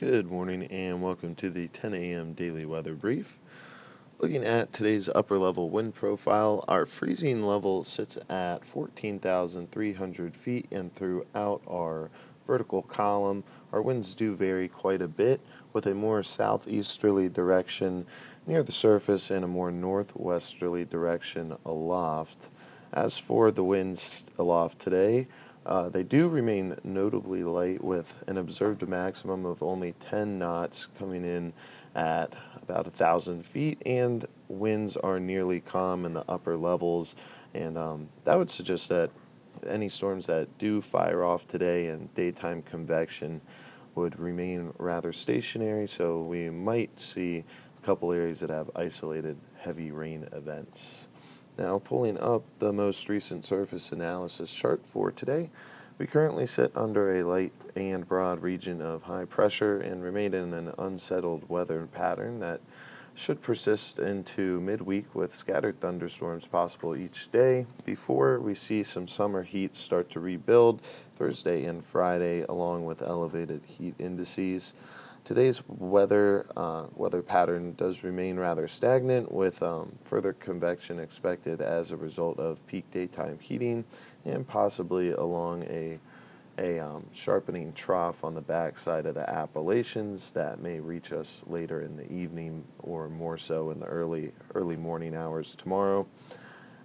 Good morning and welcome to the 10 a.m. daily weather brief. Looking at today's upper level wind profile, our freezing level sits at 14,300 feet, and throughout our vertical column, our winds do vary quite a bit, with a more southeasterly direction near the surface and a more northwesterly direction aloft. As for the winds aloft today, they do remain notably light, with an observed maximum of only 10 knots coming in at about 1,000 feet, and winds are nearly calm in the upper levels. And that would suggest that any storms that do fire off today and daytime convection would remain rather stationary, so we might see a couple areas that have isolated heavy rain events. Now, pulling up the most recent surface analysis chart for today, we currently sit under a light and broad region of high pressure and remain in an unsettled weather pattern that should persist into midweek, with scattered thunderstorms possible each day before we see some summer heat start to rebuild Thursday and Friday, along with elevated heat indices. Today's weather pattern does remain rather stagnant, with further convection expected as a result of peak daytime heating and possibly along a sharpening trough on the backside of the Appalachians that may reach us later in the evening, or more so in the early morning hours tomorrow.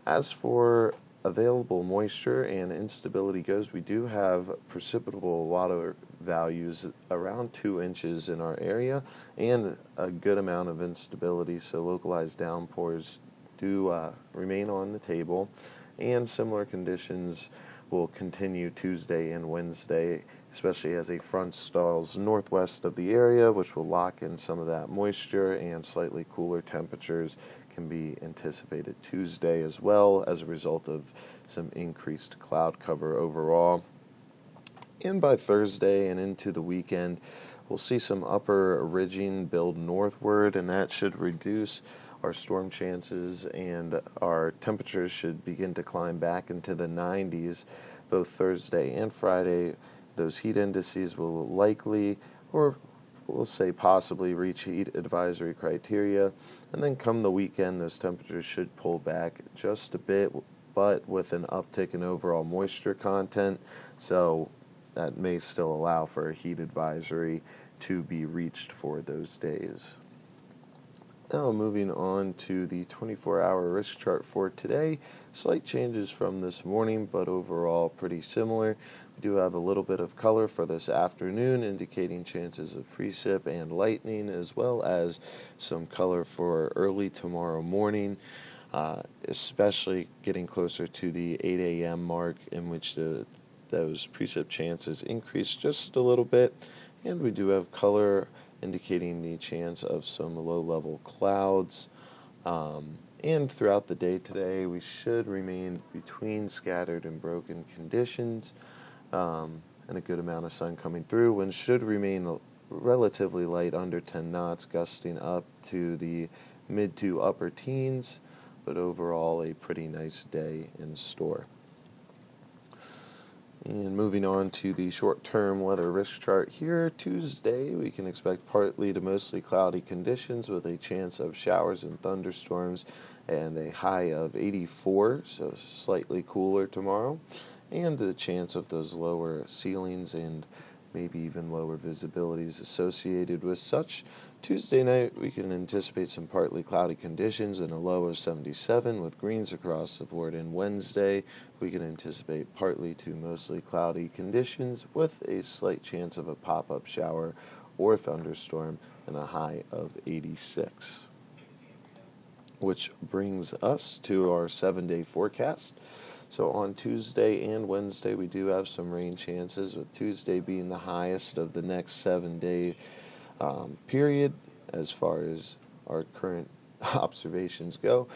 As for available moisture and instability goes, we do have precipitable water values around 2 inches in our area and a good amount of instability, so localized downpours do remain on the table, and similar conditions will continue Tuesday and Wednesday, especially as a front stalls northwest of the area, which will lock in some of that moisture, and slightly cooler temperatures can be anticipated Tuesday as well as a result of some increased cloud cover overall. And by Thursday and into the weekend, we'll see some upper ridging build northward, and that should reduce our storm chances, and our temperatures should begin to climb back into the 90s both Thursday and Friday. Those heat indices will likely, or we'll say possibly, reach heat advisory criteria, and then come the weekend, those temperatures should pull back just a bit, but with an uptick in overall moisture content, so that may still allow for a heat advisory to be reached for those days. Now, moving on to the 24-hour risk chart for today. Slight changes from this morning, but overall pretty similar. We do have a little bit of color for this afternoon, indicating chances of precip and lightning, as well as some color for early tomorrow morning, especially getting closer to the 8 a.m. mark, in which those precip chances increase just a little bit. And we do have color indicating the chance of some low-level clouds. And throughout the day today, we should remain between scattered and broken conditions, and a good amount of sun coming through. Winds should remain relatively light, under 10 knots, gusting up to the mid to upper teens, but overall a pretty nice day in store. And moving on to the short-term weather risk chart here, Tuesday we can expect partly to mostly cloudy conditions with a chance of showers and thunderstorms, and a high of 84, so slightly cooler tomorrow, and the chance of those lower ceilings and maybe even lower visibilities associated with such. Tuesday night, we can anticipate some partly cloudy conditions and a low of 77 with greens across the board. And Wednesday, we can anticipate partly to mostly cloudy conditions with a slight chance of a pop-up shower or thunderstorm and a high of 86. Which brings us to our 7-day forecast. So on Tuesday and Wednesday, we do have some rain chances, with Tuesday being the highest of the next 7-day period as far as our current observations go.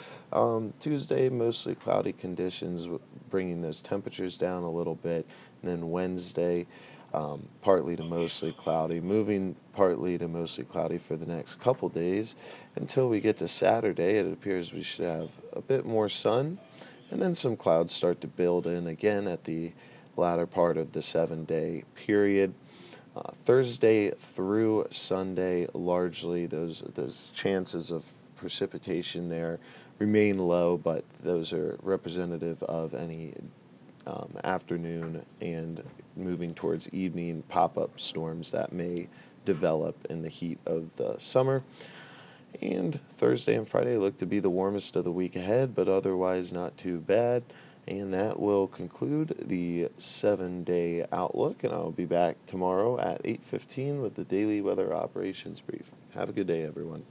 Tuesday, mostly cloudy conditions, bringing those temperatures down a little bit. And then Wednesday, partly to mostly cloudy, moving partly to mostly cloudy for the next couple days. Until we get to Saturday, it appears we should have a bit more sun, and then some clouds start to build in again at the latter part of the 7-day period. Thursday through Sunday, largely those chances of precipitation there remain low, but those are representative of any afternoon and moving towards evening pop-up storms that may develop in the heat of the summer. And Thursday and Friday look to be the warmest of the week ahead, but otherwise not too bad. And that will conclude the 7-day outlook, and I'll be back tomorrow at 8:15 with the daily weather operations brief. Have a good day, everyone.